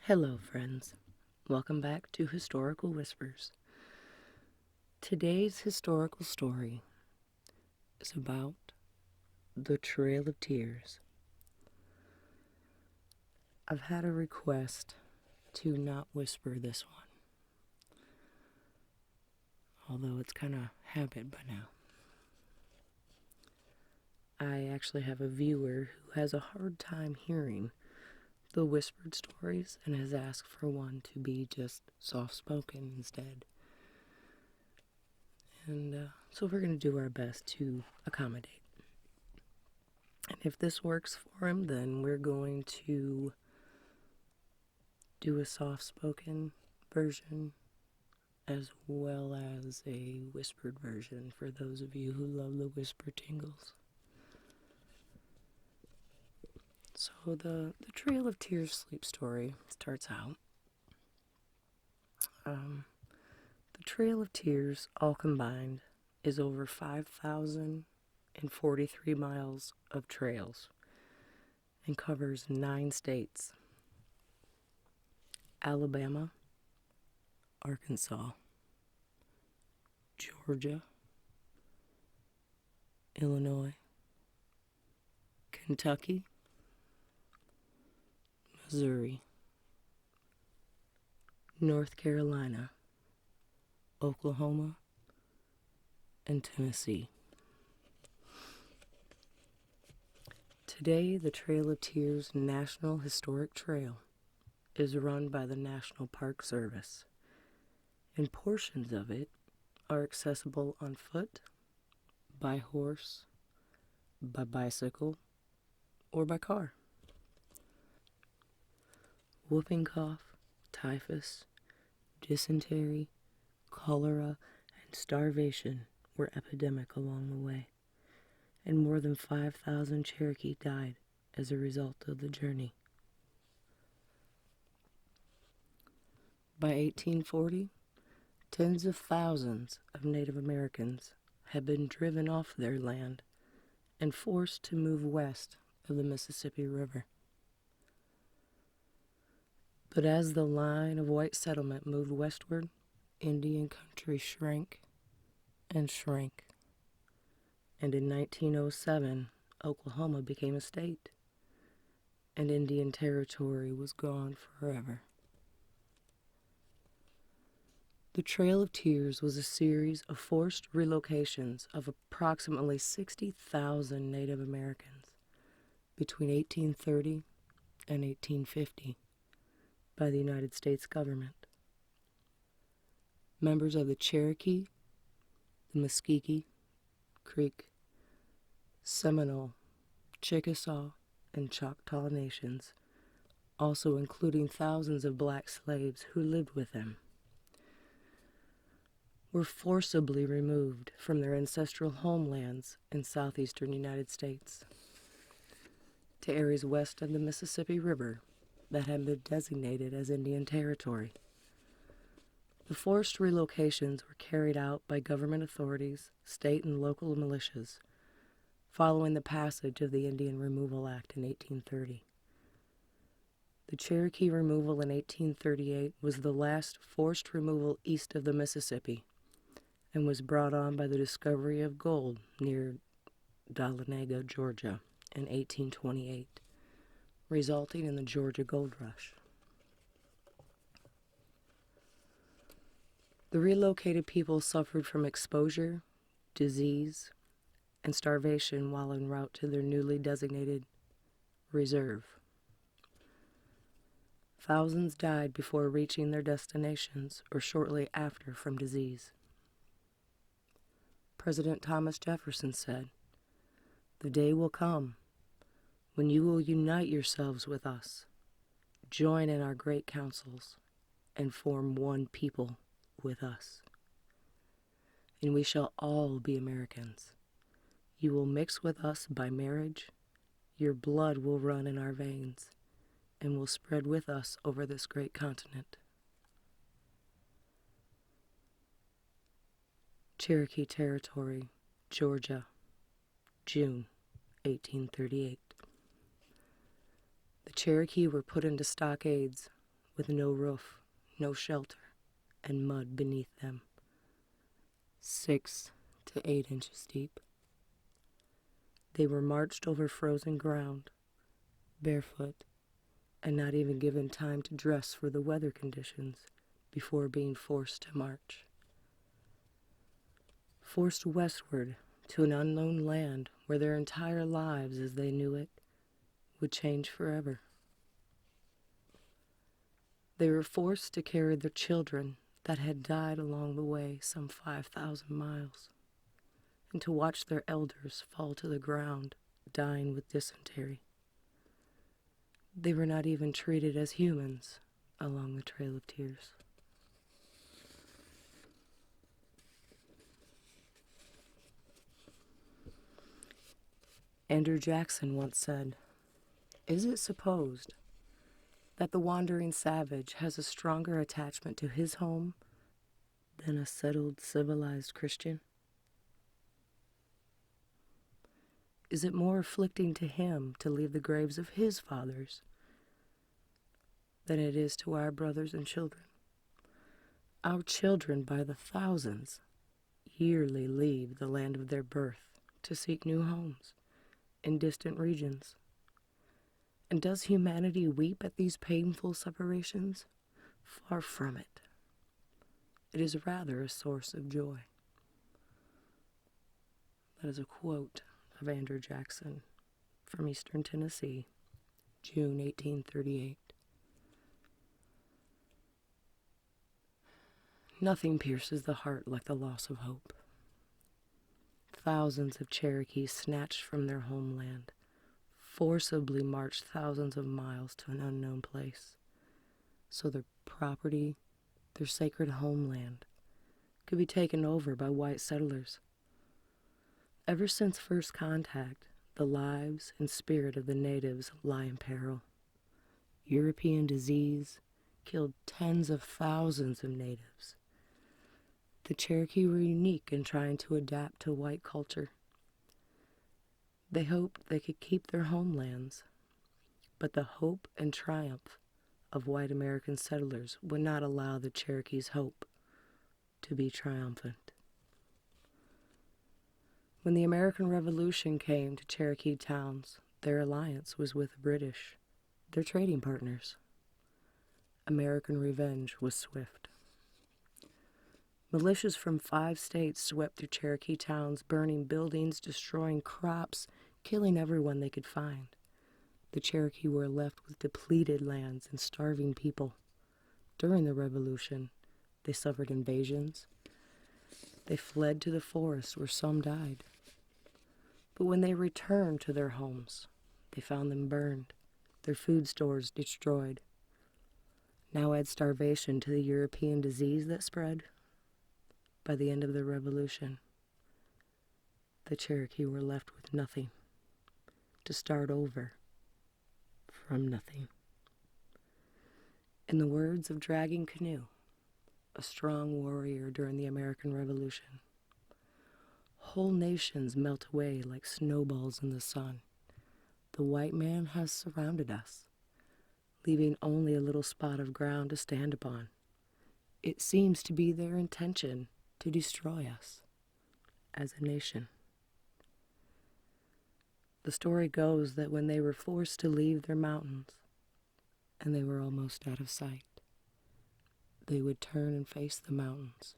Hello, friends. Welcome back to Historical Whispers. Today's historical story is about the Trail of Tears. I've had a request to not whisper this one, although it's kind of habit by now. I actually have a viewer who has a hard time hearing the whispered stories and has asked for one to be just soft-spoken instead. And so we're going to do our best to accommodate. And if this works for him, then we're going to do a soft-spoken version as well as a whispered version for those of you who love the whisper tingles. So the Trail of Tears sleep story starts out. The Trail of Tears, all combined, is over 5,043 miles of trails and covers 9 states: Alabama, Arkansas, Georgia, Illinois, Kentucky, Missouri, North Carolina, Oklahoma, and Tennessee. Today, the Trail of Tears National Historic Trail is run by the National Park Service, and portions of it are accessible on foot, by horse, by bicycle, or by car. Whooping cough, typhus, dysentery, cholera, and starvation were epidemic along the way, and more than 5,000 Cherokee died as a result of the journey. By 1840, tens of thousands of Native Americans had been driven off their land and forced to move west of the Mississippi River. But as the line of white settlement moved westward, Indian country shrank and shrank. And in 1907, Oklahoma became a state, and Indian Territory was gone forever. The Trail of Tears was a series of forced relocations of approximately 60,000 Native Americans between 1830 and 1850 by the United States government. Members of the Cherokee, the Muscogee, Creek, Seminole, Chickasaw, and Choctaw nations, also including thousands of black slaves who lived with them, were forcibly removed from their ancestral homelands in southeastern United States to areas west of the Mississippi River that had been designated as Indian Territory. The forced relocations were carried out by government authorities, state and local militias, following the passage of the Indian Removal Act in 1830. The Cherokee removal in 1838 was the last forced removal east of the Mississippi and was brought on by the discovery of gold near Dahlonega, Georgia, in 1828, resulting in the Georgia Gold Rush. The relocated people suffered from exposure, disease, and starvation while en route to their newly designated reserve. Thousands died before reaching their destinations or shortly after from disease. President Thomas Jefferson said, "The day will come when you will unite yourselves with us, join in our great councils, and form one people with us. And we shall all be Americans. You will mix with us by marriage, your blood will run in our veins, and will spread with us over this great continent." Cherokee Territory, Georgia, June 1838. The Cherokee were put into stockades with no roof, no shelter, and mud beneath them, 6 to 8 inches deep. They were marched over frozen ground, barefoot, and not even given time to dress for the weather conditions before being forced to march. Forced westward to an unknown land where their entire lives as they knew it would change forever. They were forced to carry their children that had died along the way some 5,000 miles, and to watch their elders fall to the ground, dying with dysentery. They were not even treated as humans along the Trail of Tears. Andrew Jackson once said, "Is it supposed that the wandering savage has a stronger attachment to his home than a settled, civilized Christian? Is it more afflicting to him to leave the graves of his fathers than it is to our brothers and children? Our children by the thousands yearly leave the land of their birth to seek new homes in distant regions. And does humanity weep at these painful separations? Far from it. It is rather a source of joy." That is a quote of Andrew Jackson from Eastern Tennessee, June 1838. Nothing pierces the heart like the loss of hope. Thousands of Cherokees snatched from their homeland, forcibly marched thousands of miles to an unknown place, so their property, their sacred homeland, could be taken over by white settlers. Ever since first contact, the lives and spirit of the natives lie in peril. European disease killed tens of thousands of natives. The Cherokee were unique in trying to adapt to white culture. They hoped they could keep their homelands, but the hope and triumph of white American settlers would not allow the Cherokees' hope to be triumphant. When the American Revolution came to Cherokee towns, their alliance was with the British, their trading partners. American revenge was swift. Militias from 5 states swept through Cherokee towns, burning buildings, destroying crops, killing everyone they could find. The Cherokee were left with depleted lands and starving people. During the Revolution, they suffered invasions. They fled to the forest where some died. But when they returned to their homes, they found them burned, their food stores destroyed. Now add starvation to the European disease that spread. By the end of the Revolution, the Cherokee were left with nothing, to start over from nothing. In the words of Dragging Canoe, a strong warrior during the American Revolution, "Whole nations melt away like snowballs in the sun. The white man has surrounded us, leaving only a little spot of ground to stand upon. It seems to be their intention to destroy us as a nation." The story goes that when they were forced to leave their mountains and they were almost out of sight, they would turn and face the mountains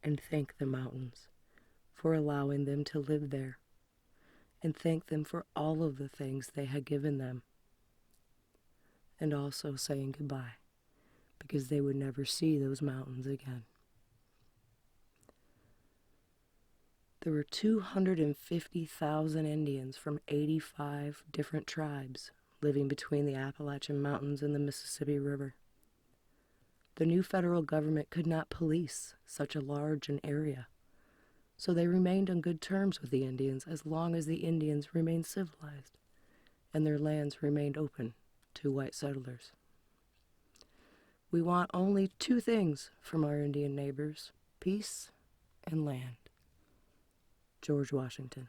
and thank the mountains for allowing them to live there, and thank them for all of the things they had given them, and also saying goodbye, because they would never see those mountains again. There were 250,000 Indians from 85 different tribes living between the Appalachian Mountains and the Mississippi River. The new federal government could not police such a large an area, so they remained on good terms with the Indians as long as the Indians remained civilized and their lands remained open to white settlers. "We want only 2 things from our Indian neighbors: peace and land." George Washington.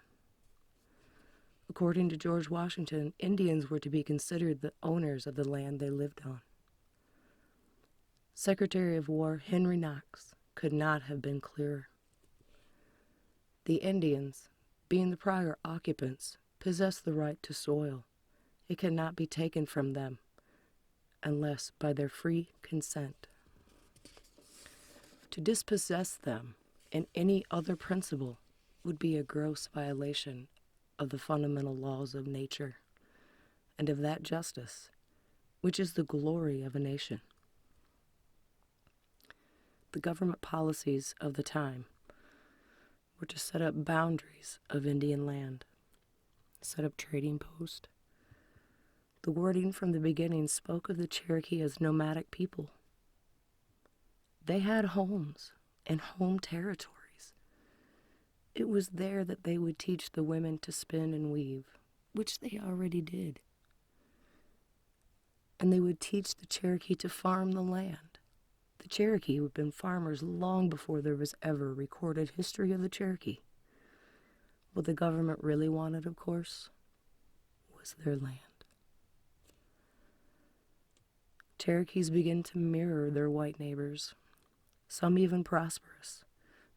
According to George Washington, Indians were to be considered the owners of the land they lived on. Secretary of War Henry Knox could not have been clearer. The Indians, being the prior occupants, possess the right to soil. It cannot be taken from them unless by their free consent. To dispossess them in any other principle would be a gross violation of the fundamental laws of nature and of that justice which is the glory of a nation. The government policies of the time were to set up boundaries of Indian land, set up trading posts. The wording from the beginning spoke of the Cherokee as nomadic people. They had homes and home territories. It was there that they would teach the women to spin and weave, which they already did. And they would teach the Cherokee to farm the land. The Cherokee had been farmers long before there was ever recorded history of the Cherokee. What the government really wanted, of course, was their land. Cherokees began to mirror their white neighbors, some even prosperous,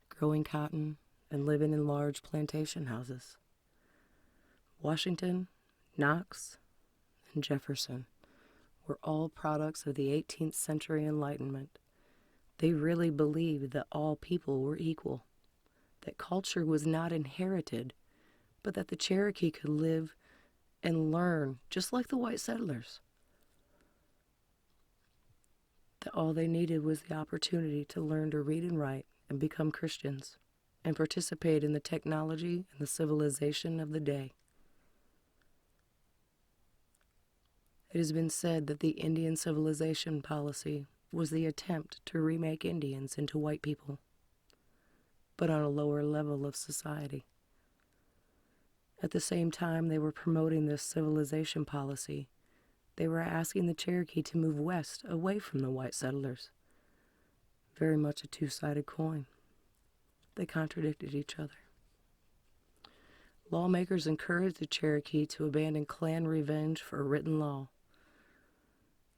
growing cotton and living in large plantation houses. Washington, Knox, and Jefferson were all products of the 18th century Enlightenment. They really believed that all people were equal, that culture was not inherited, but that the Cherokee could live and learn just like the white settlers. That all they needed was the opportunity to learn to read and write and become Christians and participate in the technology and the civilization of the day. It has been said that the Indian civilization policy was the attempt to remake Indians into white people, but on a lower level of society. At the same time they were promoting this civilization policy, they were asking the Cherokee to move west, away from the white settlers. Very much a two-sided coin. They contradicted each other. Lawmakers encouraged the Cherokee to abandon clan revenge for written law.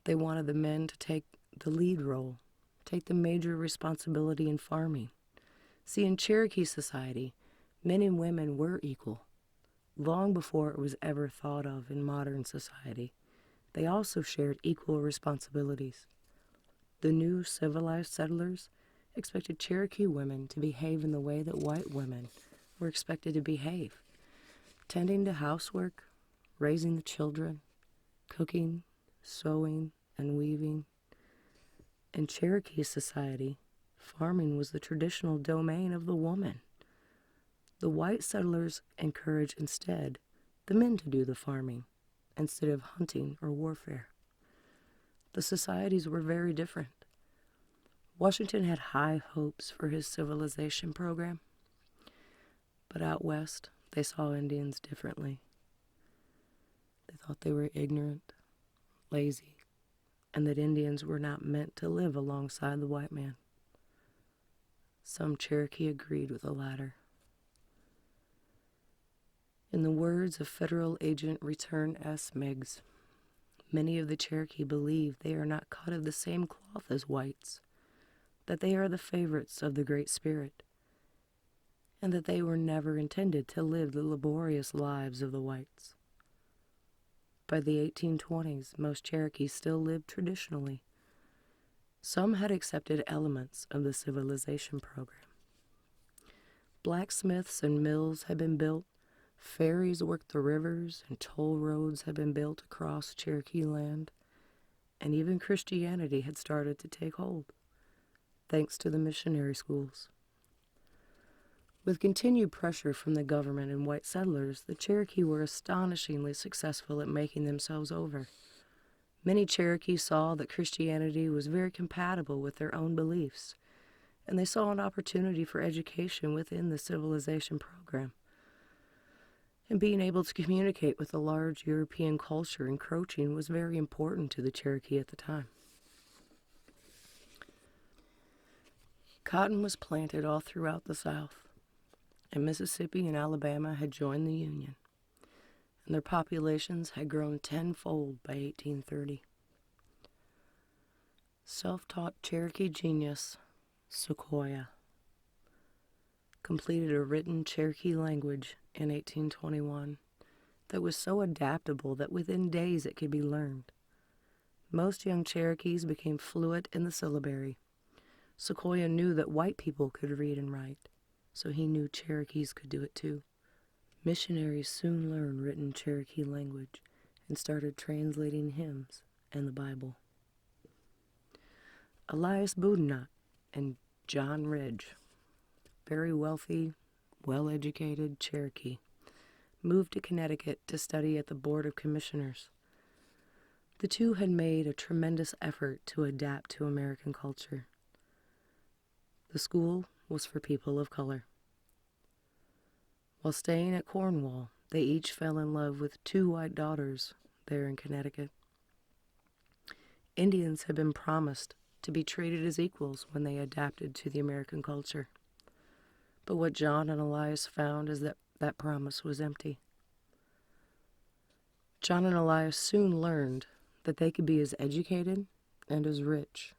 They wanted the men to take the lead role, take the major responsibility in farming. See, in Cherokee society, men and women were equal, long before it was ever thought of in modern society. They also shared equal responsibilities. The new civilized settlers expected Cherokee women to behave in the way that white women were expected to behave, tending to housework, raising the children, cooking, sewing, and weaving. In Cherokee society, farming was the traditional domain of the woman. The white settlers encouraged instead the men to do the farming, instead of hunting or warfare. The societies were very different. Washington had high hopes for his civilization program, but out west they saw Indians differently. They thought they were ignorant, lazy, and that Indians were not meant to live alongside the white man. Some Cherokee agreed with the latter. In the words of Federal Agent Return S. Meigs, many of the Cherokee believe they are not cut of the same cloth as whites, that they are the favorites of the Great Spirit, and that they were never intended to live the laborious lives of the whites. By the 1820s, most Cherokees still lived traditionally. Some had accepted elements of the civilization program. Blacksmiths and mills had been built, ferries worked the rivers, and toll roads had been built across Cherokee land, and even Christianity had started to take hold, thanks to the missionary schools. With continued pressure from the government and white settlers, the Cherokee were astonishingly successful at making themselves over. Many Cherokees saw that Christianity was very compatible with their own beliefs, and they saw an opportunity for education within the civilization program. And being able to communicate with a large European culture encroaching was very important to the Cherokee at the time. Cotton was planted all throughout the South, and Mississippi and Alabama had joined the Union, and their populations had grown tenfold by 1830. Self-taught Cherokee genius Sequoyah completed a written Cherokee language in 1821 that was so adaptable that within days it could be learned. Most young Cherokees became fluent in the syllabary. Sequoyah knew that white people could read and write, so he knew Cherokees could do it too. Missionaries soon learned written Cherokee language and started translating hymns and the Bible. Elias Boudinot and John Ridge, very wealthy, well-educated Cherokee, moved to Connecticut to study at the Board of Commissioners. The two had made a tremendous effort to adapt to American culture. The school was for people of color. While staying at Cornwall, they each fell in love with 2 white daughters there in Connecticut. Indians had been promised to be treated as equals when they adapted to the American culture. But what John and Elias found is that that promise was empty. John and Elias soon learned that they could be as educated and as rich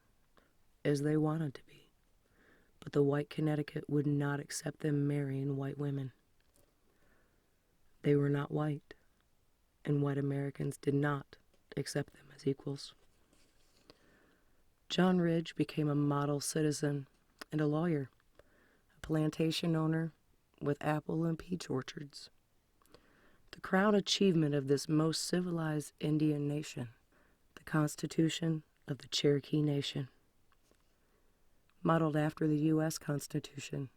as they wanted to be, but the white Connecticut would not accept them marrying white women. They were not white, and white Americans did not accept them as equals. John Ridge became a model citizen and a lawyer, a plantation owner with apple and peach orchards. The crown achievement of this most civilized Indian nation, the Constitution of the Cherokee Nation. Modeled after the U.S. Constitution,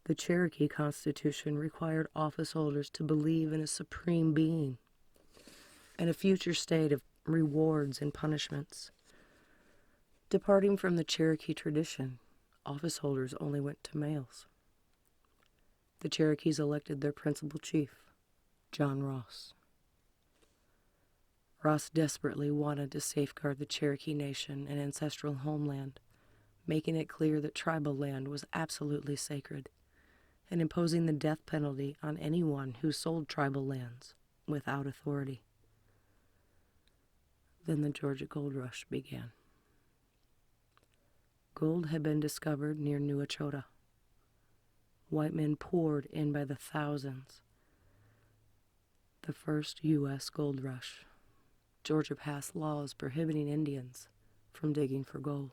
the Cherokee Constitution required office holders to believe in a supreme being and a future state of rewards and punishments. Departing from the Cherokee tradition, office holders only went to males. The Cherokees elected their principal chief, John Ross. Ross desperately wanted to safeguard the Cherokee Nation and ancestral homeland, making it clear that tribal land was absolutely sacred, and imposing the death penalty on anyone who sold tribal lands without authority. Then the Georgia Gold Rush began. Gold had been discovered near New Echota. White men poured in by the thousands. The first U.S. gold rush. Georgia passed laws prohibiting Indians from digging for gold.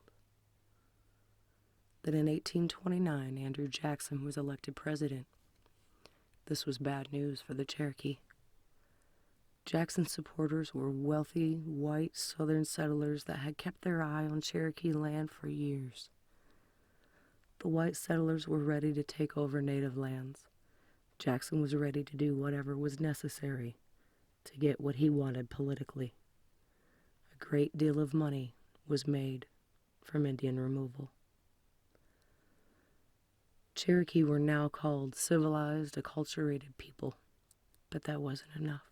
Then in 1829, Andrew Jackson was elected president. This was bad news for the Cherokee. Jackson's supporters were wealthy, white Southern settlers that had kept their eye on Cherokee land for years. The white settlers were ready to take over native lands. Jackson was ready to do whatever was necessary to get what he wanted politically. A great deal of money was made from Indian removal. Cherokee were now called civilized, acculturated people, but that wasn't enough.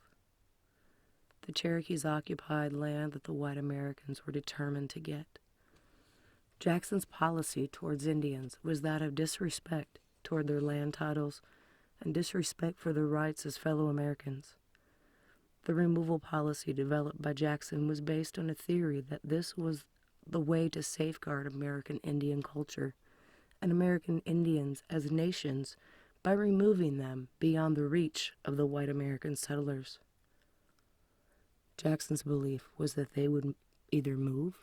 The Cherokees occupied land that the white Americans were determined to get. Jackson's policy towards Indians was that of disrespect toward their land titles and disrespect for their rights as fellow Americans. The removal policy developed by Jackson was based on a theory that this was the way to safeguard American Indian culture and American Indians as nations by removing them beyond the reach of the white American settlers. Jackson's belief was that they would either move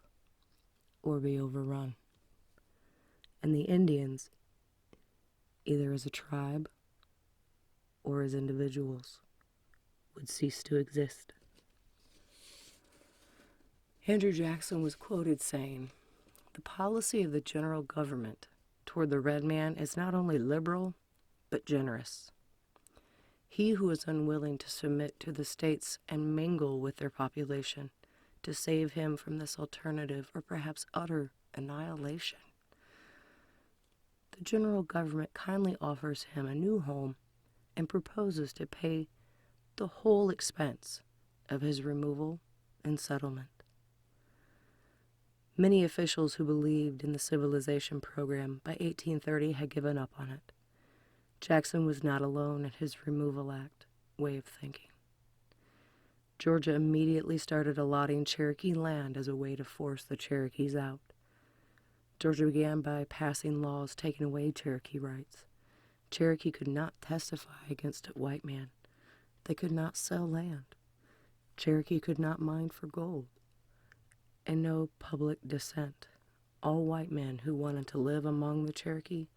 or be overrun, and the Indians, either as a tribe or as individuals, would cease to exist. Andrew Jackson was quoted saying, "The policy of the general government toward the red man is not only liberal, but generous. He who is unwilling to submit to the states and mingle with their population to save him from this alternative or perhaps utter annihilation, the general government kindly offers him a new home and proposes to pay the whole expense of his removal and settlement." Many officials who believed in the civilization program by 1830 had given up on it. Jackson was not alone in his removal act way of thinking. Georgia immediately started allotting Cherokee land as a way to force the Cherokees out. Georgia began by passing laws taking away Cherokee rights. Cherokee could not testify against a white man. They could not sell land. Cherokee could not mine for gold. And no public dissent. All white men who wanted to live among the Cherokee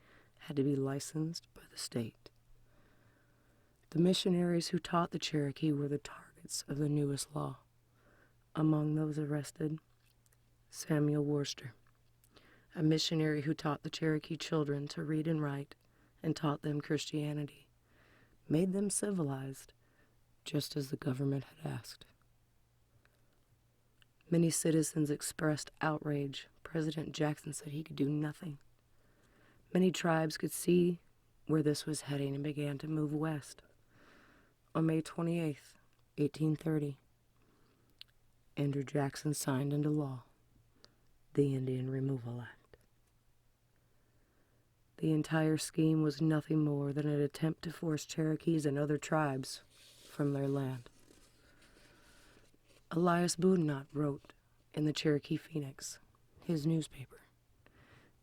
had to be licensed by the state. The missionaries who taught the Cherokee were the targets of the newest law. Among those arrested, Samuel Worcester, a missionary who taught the Cherokee children to read and write and taught them Christianity, made them civilized, just as the government had asked. Many citizens expressed outrage. President Jackson said he could do nothing. Many tribes could see where this was heading and began to move west. On May 28, 1830, Andrew Jackson signed into law the Indian Removal Act. The entire scheme was nothing more than an attempt to force Cherokees and other tribes from their land. Elias Boudinot wrote in the Cherokee Phoenix, his newspaper,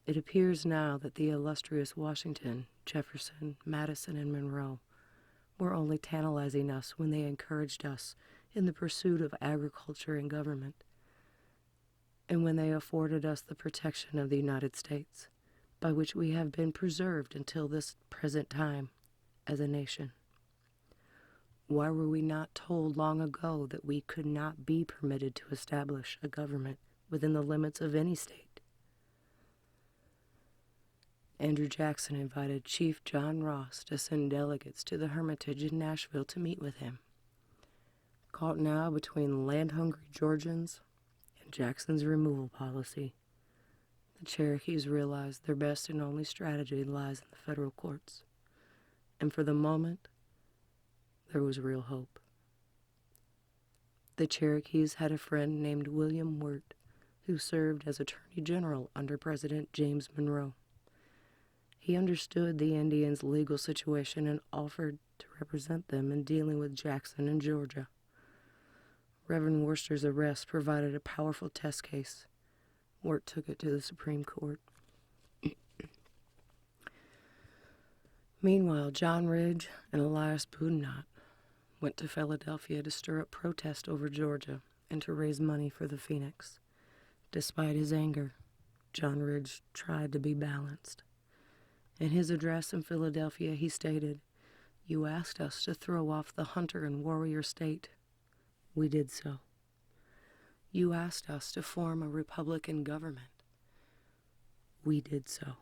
"It appears now that the illustrious Washington, Jefferson, Madison, and Monroe were only tantalizing us when they encouraged us in the pursuit of agriculture and government, and when they afforded us the protection of the United States, by which we have been preserved until this present time as a nation. Why were we not told long ago that we could not be permitted to establish a government within the limits of any state?" Andrew Jackson invited Chief John Ross to send delegates to the Hermitage in Nashville to meet with him. Caught now between land-hungry Georgians and Jackson's removal policy, the Cherokees realized their best and only strategy lies in the federal courts. And for the moment, there was real hope. The Cherokees had a friend named William Wirt, who served as Attorney General under President James Monroe. He understood the Indians' legal situation and offered to represent them in dealing with Jackson and Georgia. Reverend Worcester's arrest provided a powerful test case. Wirt took it to the Supreme Court. Meanwhile, John Ridge and Elias Boudinot went to Philadelphia to stir up protest over Georgia and to raise money for the Phoenix. Despite his anger, John Ridge tried to be balanced. In his address in Philadelphia, he stated, "You asked us to throw off the hunter and warrior state. We did so. You asked us to form a republican government. We did so,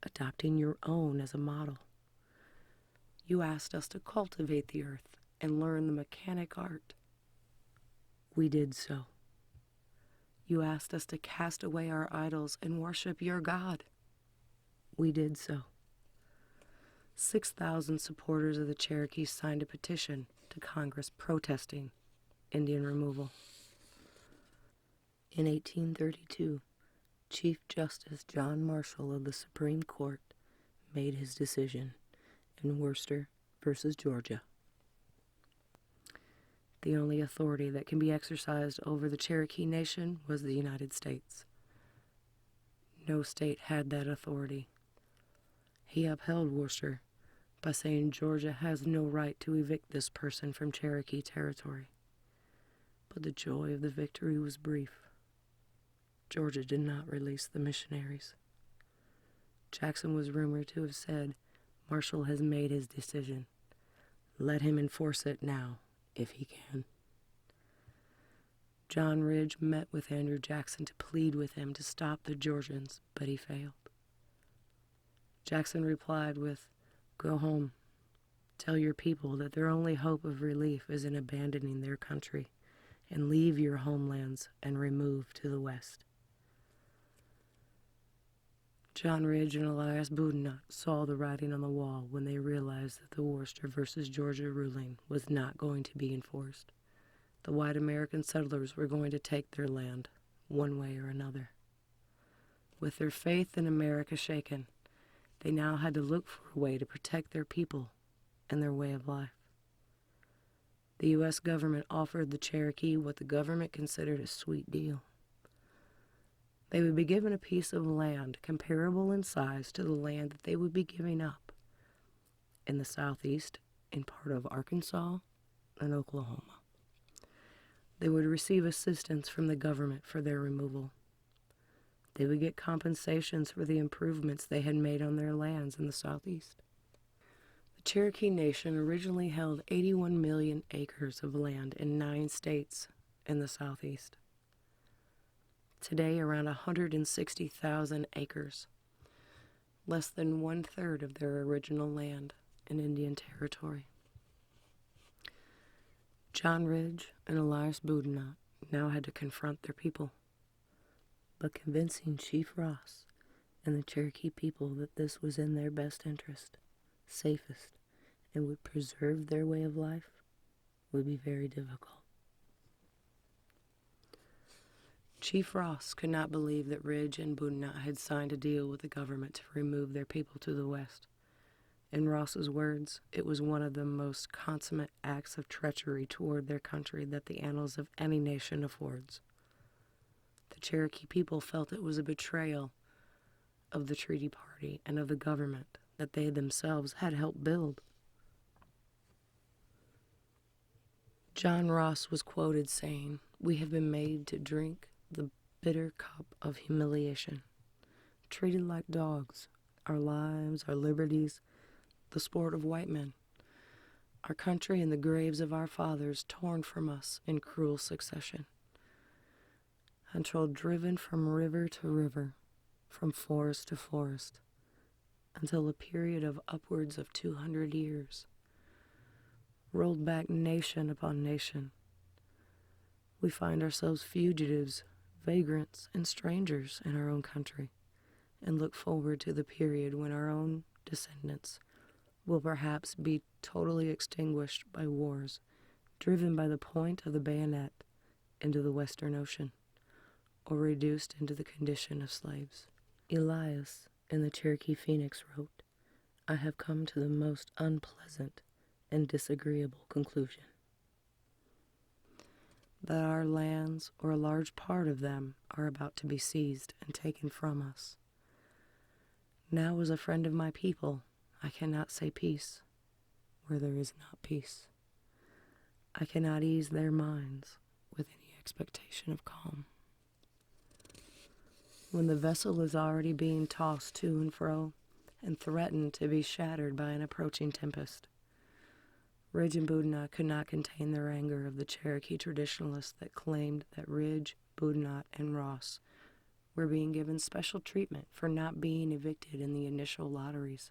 adopting your own as a model. You asked us to cultivate the earth and learn the mechanic art. We did so. You asked us to cast away our idols and worship your God. We did so." 6,000 supporters of the Cherokee signed a petition to Congress protesting Indian removal. In 1832, Chief Justice John Marshall of the Supreme Court made his decision in Worcester versus Georgia. The only authority that can be exercised over the Cherokee Nation was the United States. No state had that authority. He upheld Worcester by saying Georgia has no right to evict this person from Cherokee territory. But the joy of the victory was brief. Georgia did not release the missionaries. Jackson was rumored to have said, "Marshall has made his decision. Let him enforce it now, if he can." John Ridge met with Andrew Jackson to plead with him to stop the Georgians, but he failed. Jackson replied with, "Go home. Tell your people that their only hope of relief is in abandoning their country, and leave your homelands and remove to the west." John Ridge and Elias Boudinot saw the writing on the wall when they realized that the Worcester versus Georgia ruling was not going to be enforced. The white American settlers were going to take their land, one way or another. With their faith in America shaken, they now had to look for a way to protect their people and their way of life. the U.S. government offered the Cherokee what the government considered a sweet deal. They would be given a piece of land comparable in size to the land that they would be giving up in the southeast, in part of Arkansas and Oklahoma. They would receive assistance from the government for their removal. They would get compensations for the improvements they had made on their lands in the southeast. The Cherokee Nation originally held 81 million acres of land in 9 states in the southeast. Today, around 160,000 acres, less than 1/3 of their original land in Indian Territory. John Ridge and Elias Boudinot now had to confront their people, but convincing Chief Ross and the Cherokee people that this was in their best interest, safest, and would preserve their way of life would be very difficult. Chief Ross could not believe that Ridge and Boudinot had signed a deal with the government to remove their people to the west. In Ross's words, it was one of the most consummate acts of treachery toward their country that the annals of any nation affords. The Cherokee people felt it was a betrayal of the treaty party and of the government that they themselves had helped build. John Ross was quoted saying, "We have been made to drink the bitter cup of humiliation, treated like dogs, our lives, our liberties, the sport of white men, our country and the graves of our fathers torn from us in cruel succession, until driven from river to river, from forest to forest, until a period of upwards of 200 years, rolled back nation upon nation. We find ourselves fugitives, vagrants, and strangers in our own country, and look forward to the period when our own descendants will perhaps be totally extinguished by wars, driven by the point of the bayonet into the Western Ocean, or reduced into the condition of slaves." Elias in the Cherokee Phoenix wrote, "I have come to the most unpleasant and disagreeable conclusion, that our lands, or a large part of them, are about to be seized and taken from us. Now, as a friend of my people, I cannot say peace where there is not peace. I cannot ease their minds with any expectation of calm. When the vessel is already being tossed to and fro and threatened to be shattered by an approaching tempest, Ridge and Boudinot could not contain their anger of the Cherokee traditionalists that claimed that Ridge, Boudinot, and Ross were being given special treatment for not being evicted in the initial lotteries.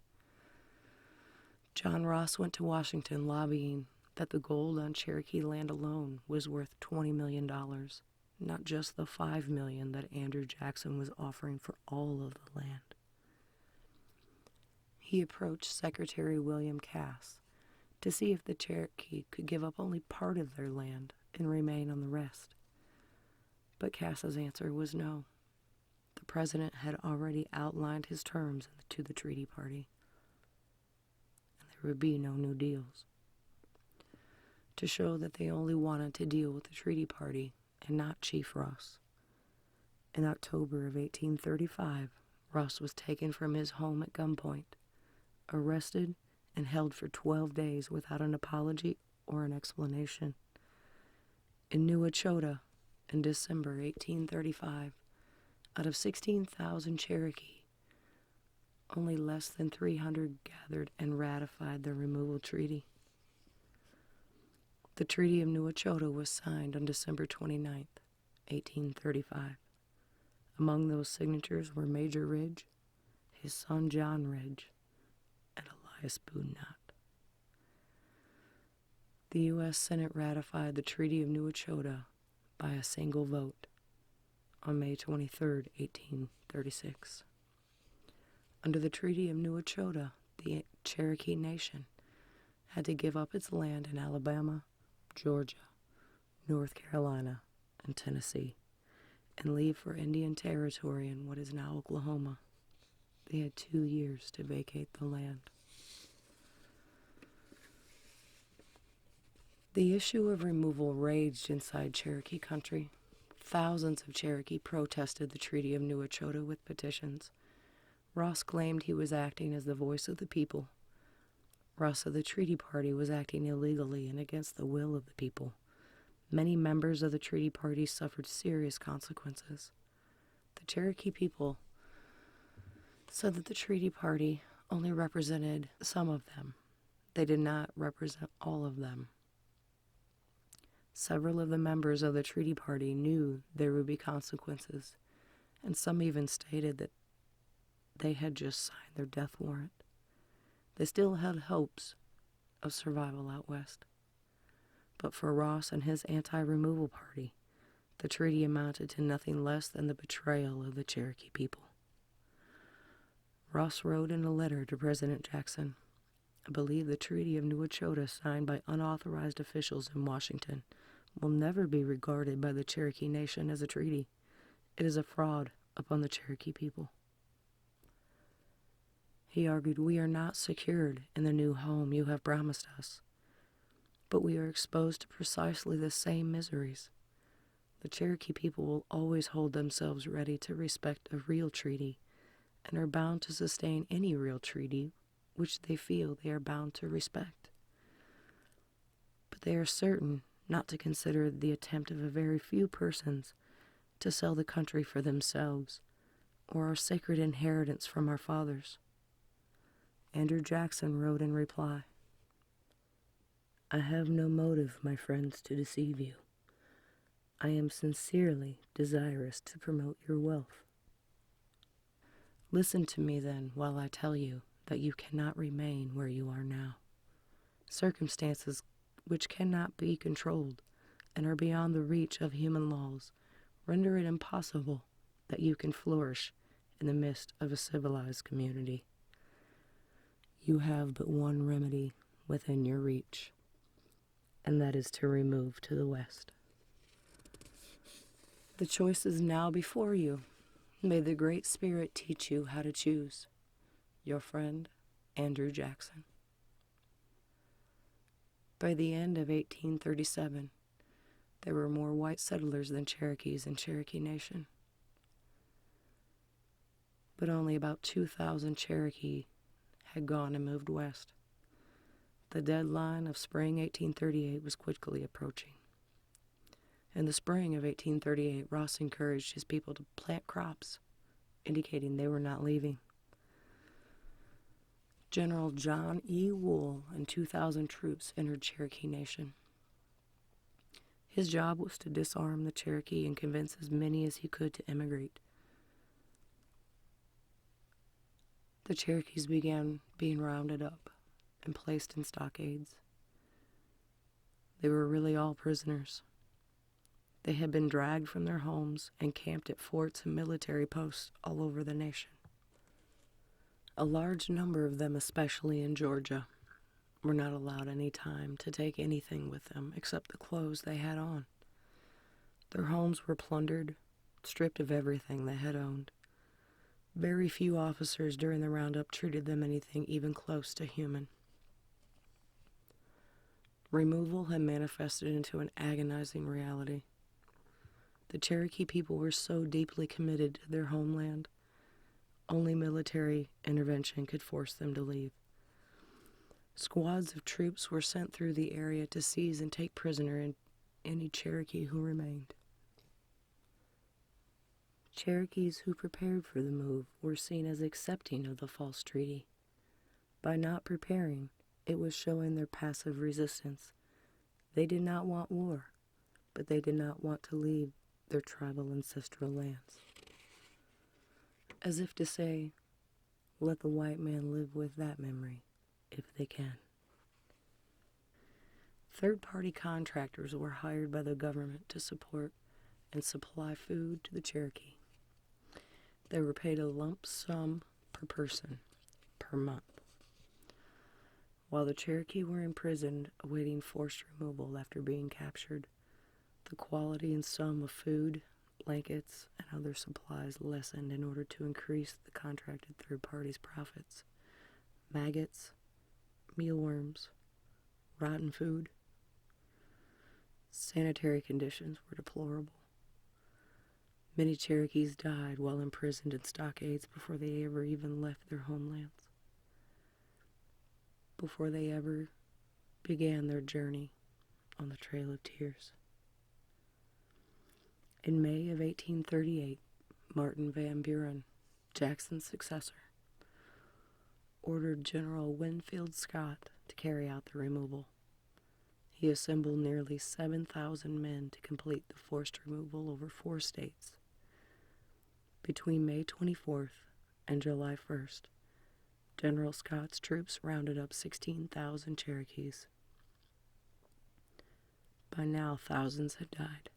John Ross went to Washington lobbying that the gold on Cherokee land alone was worth $20 million, not just the $5 million that Andrew Jackson was offering for all of the land. He approached Secretary William Cass to see if the Cherokee could give up only part of their land and remain on the rest. But Cass's answer was no. The president had already outlined his terms to the treaty party, and there would be no new deals. To show that they only wanted to deal with the treaty party and not Chief Ross, in October of 1835, Ross was taken from his home at gunpoint, arrested, and held for 12 days without an apology or an explanation. In New Echota, in December 1835, out of 16,000 Cherokee, only less than 300 gathered and ratified the removal treaty. The Treaty of New Echota was signed on December 29, 1835. Among those signatures were Major Ridge, his son John Ridge, and Elias Boudinot. The U.S. Senate ratified the Treaty of New Echota by a single vote on May 23, 1836. Under the Treaty of New Echota, the Cherokee Nation had to give up its land in Alabama, Georgia, North Carolina, and Tennessee, and leave for Indian Territory in what is now Oklahoma. They had 2 years to vacate the land. The issue of removal raged inside Cherokee country. Thousands of Cherokee protested the Treaty of New Echota with petitions. Ross claimed he was acting as the voice of the people. Ross said the treaty party was acting illegally and against the will of the people. Many members of the treaty party suffered serious consequences. The Cherokee people said that the treaty party only represented some of them. They did not represent all of them. Several of the members of the treaty party knew there would be consequences, and some even stated that they had just signed their death warrant. They still had hopes of survival out west. But for Ross and his anti-removal party, the treaty amounted to nothing less than the betrayal of the Cherokee people. Ross wrote in a letter to President Jackson, "I believe the Treaty of New Echota signed by unauthorized officials in Washington will never be regarded by the Cherokee Nation as a treaty. It is a fraud upon the Cherokee people." He argued, "We are not secured in the new home you have promised us, but we are exposed to precisely the same miseries. The Cherokee people will always hold themselves ready to respect a real treaty and are bound to sustain any real treaty which they feel they are bound to respect. But they are certain not to consider the attempt of a very few persons to sell the country for themselves or our sacred inheritance from our fathers." Andrew Jackson wrote in reply, "I have no motive, my friends, to deceive you. I am sincerely desirous to promote your wealth. Listen to me then while I tell you that you cannot remain where you are now. Circumstances which cannot be controlled and are beyond the reach of human laws render it impossible that you can flourish in the midst of a civilized community. You have but one remedy within your reach, and that is to remove to the west. The choice is now before you. May the Great Spirit teach you how to choose. Your friend, Andrew Jackson." By the end of 1837, there were more white settlers than Cherokees in Cherokee Nation. But only about 2,000 Cherokee had gone and moved west. The deadline of spring 1838 was quickly approaching. In the spring of 1838, Ross encouraged his people to plant crops, indicating they were not leaving. General John E. Wool and 2,000 troops entered Cherokee Nation. His job was to disarm the Cherokee and convince as many as he could to emigrate. The Cherokees began being rounded up and placed in stockades. They were really all prisoners. They had been dragged from their homes and camped at forts and military posts all over the nation. A large number of them, especially in Georgia, were not allowed any time to take anything with them except the clothes they had on. Their homes were plundered, stripped of everything they had owned. Very few officers during the roundup treated them anything even close to human. Removal had manifested into an agonizing reality. The Cherokee people were so deeply committed to their homeland, only military intervention could force them to leave. Squads of troops were sent through the area to seize and take prisoner any Cherokee who remained. Cherokees who prepared for the move were seen as accepting of the false treaty. By not preparing, it was showing their passive resistance. They did not want war, but they did not want to leave their tribal ancestral lands. As if to say, let the white man live with that memory, if they can. Third-party contractors were hired by the government to support and supply food to the Cherokee. They were paid a lump sum per person, per month. While the Cherokee were imprisoned awaiting forced removal after being captured, the quality and sum of food, blankets, and other supplies lessened in order to increase the contracted third party's profits. Maggots, mealworms, rotten food. Sanitary conditions were deplorable. Many Cherokees died while imprisoned in stockades before they ever even left their homelands, before they ever began their journey on the Trail of Tears. In May of 1838, Martin Van Buren, Jackson's successor, ordered General Winfield Scott to carry out the removal. He assembled nearly 7,000 men to complete the forced removal over 4 states. Between May 24th and July 1st, General Scott's troops rounded up 16,000 Cherokees. By now, thousands had died,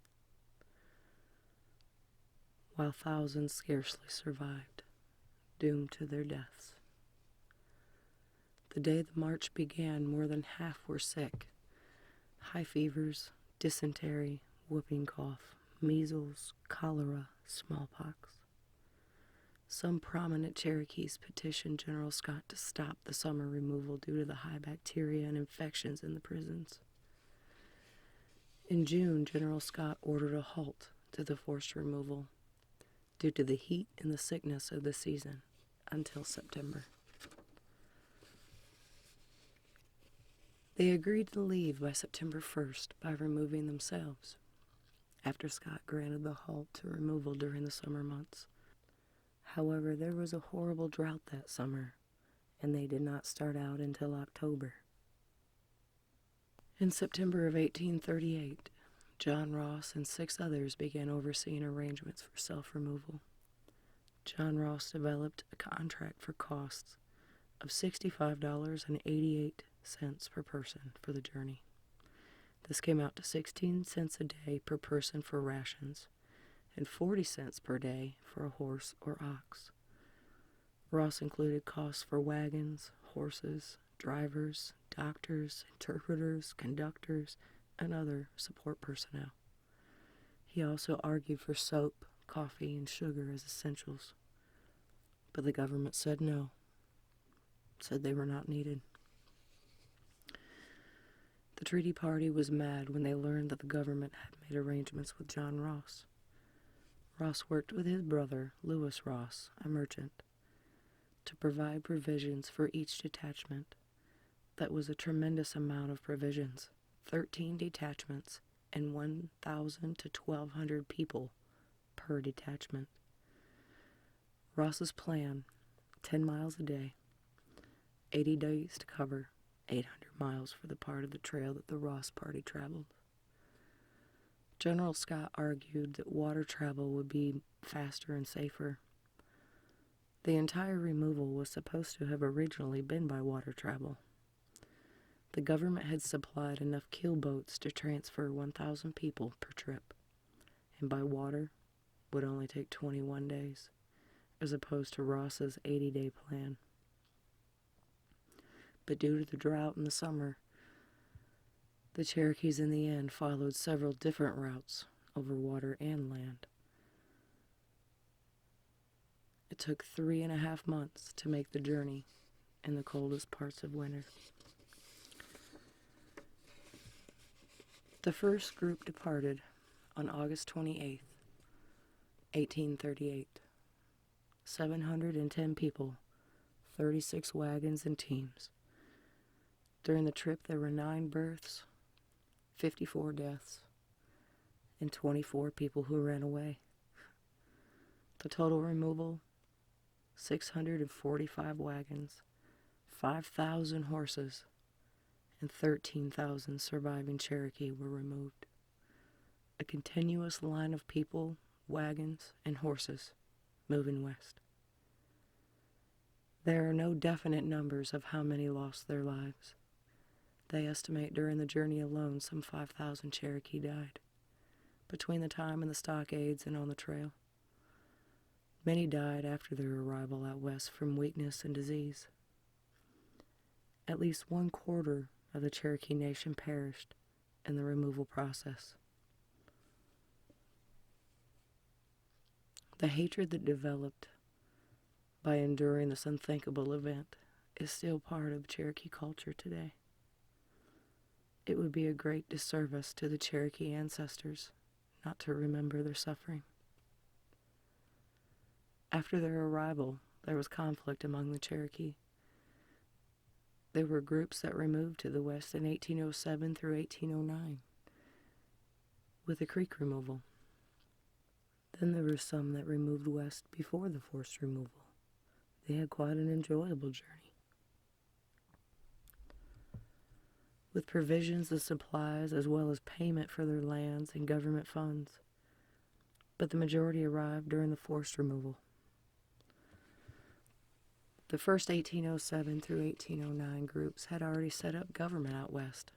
while thousands scarcely survived, doomed to their deaths. The day the march began, more than half were sick. High fevers, dysentery, whooping cough, measles, cholera, smallpox. Some prominent Cherokees petitioned General Scott to stop the summer removal due to the high bacteria and infections in the prisons. In June, General Scott ordered a halt to the forced removal due to the heat and the sickness of the season until September. They agreed to leave by September 1st by removing themselves, after Scott granted the halt to removal during the summer months. However, there was a horrible drought that summer, and they did not start out until October. In September of 1838, John Ross and 6 others began overseeing arrangements for self-removal. John Ross developed a contract for costs of $65.88 per person for the journey. This came out to 16 cents a day per person for rations and 40 cents per day for a horse or ox. Ross included costs for wagons, horses, drivers, doctors, interpreters, conductors, and other support personnel. He also argued for soap, coffee, and sugar as essentials, but the government said no, said they were not needed. The treaty party was mad when they learned that the government had made arrangements with John Ross. Ross worked with his brother, Lewis Ross, a merchant, to provide provisions for each detachment. That was a tremendous amount of provisions, 13 detachments and 1,000 to 1,200 people per detachment. Ross's plan, 10 miles a day, 80 days to cover, 800 miles for the part of the trail that the Ross party traveled. General Scott argued that water travel would be faster and safer. The entire removal was supposed to have originally been by water travel. The government had supplied enough keelboats to transfer 1,000 people per trip, and by water would only take 21 days, as opposed to Ross's 80-day plan. But due to the drought in the summer, the Cherokees in the end followed several different routes over water and land. It took 3.5 months to make the journey in the coldest parts of winter. The first group departed on August 28th, 1838. 710 people, 36 wagons and teams. During the trip, there were 9 births, 54 deaths, and 24 people who ran away. The total removal, 645 wagons, 5,000 horses, and 13,000 surviving Cherokee were removed. A continuous line of people, wagons, and horses moving west. There are no definite numbers of how many lost their lives. They estimate during the journey alone some 5,000 Cherokee died, between the time in the stockades and on the trail. Many died after their arrival out west from weakness and disease. At least 1/4 of the Cherokee Nation perished in the removal process. The hatred that developed by enduring this unthinkable event is still part of Cherokee culture today. It would be a great disservice to the Cherokee ancestors not to remember their suffering. After their arrival, there was conflict among the Cherokee. There were groups that removed to the west in 1807 through 1809 with the Creek removal. Then there were some that removed west before the forced removal. They had quite an enjoyable journey, with provisions of supplies as well as payment for their lands and government funds. But the majority arrived during the forced removal. The first 1807 through 1809 groups had already set up government out west.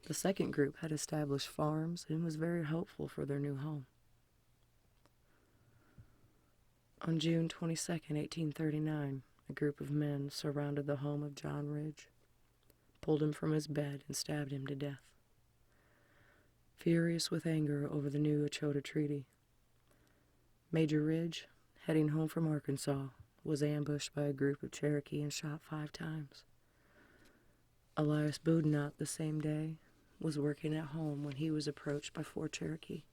The second group had established farms and was very hopeful for their new home. On June 22, 1839, a group of men surrounded the home of John Ridge, pulled him from his bed, and stabbed him to death. Furious with anger over the new Ochota Treaty, Major Ridge, heading home from Arkansas, was ambushed by a group of Cherokee and shot 5 times. Elias Boudinot, the same day, was working at home when he was approached by 4 Cherokee.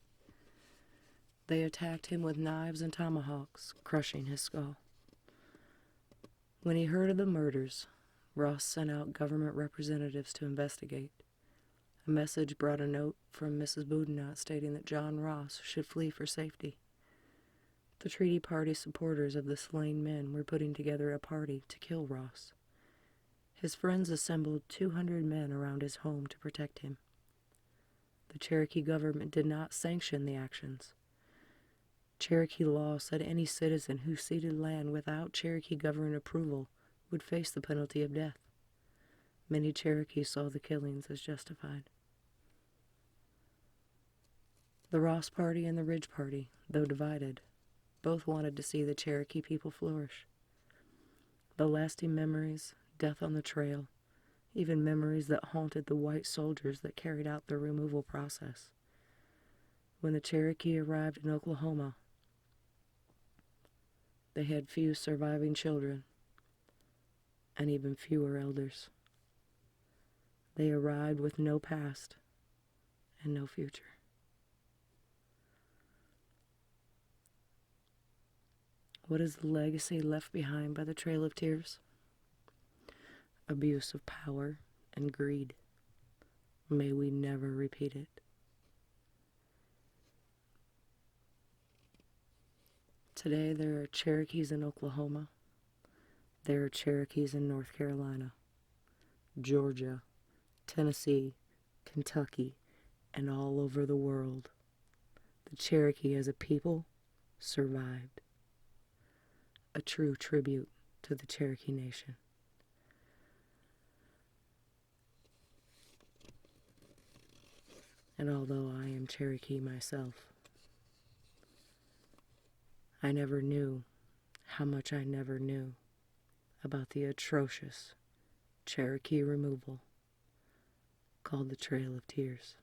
They attacked him with knives and tomahawks, crushing his skull. When he heard of the murders, Ross sent out government representatives to investigate. A message brought a note from Mrs. Boudinot stating that John Ross should flee for safety. The Treaty Party supporters of the slain men were putting together a party to kill Ross. His friends assembled 200 men around his home to protect him. The Cherokee government did not sanction the actions. Cherokee law said any citizen who ceded land without Cherokee government approval would face the penalty of death. Many Cherokees saw the killings as justified. The Ross Party and the Ridge Party, though divided, both wanted to see the Cherokee people flourish. The lasting memories, death on the trail, even memories that haunted the white soldiers that carried out the removal process. When the Cherokee arrived in Oklahoma, they had few surviving children and even fewer elders. They arrived with no past and no future. What is the legacy left behind by the Trail of Tears? Abuse of power and greed. May we never repeat it. Today there are Cherokees in Oklahoma. There are Cherokees in North Carolina, Georgia, Tennessee, Kentucky, and all over the world. The Cherokee as a people survived. A true tribute to the Cherokee Nation. And although I am Cherokee myself, I never knew how much I never knew about the atrocious Cherokee removal called the Trail of Tears.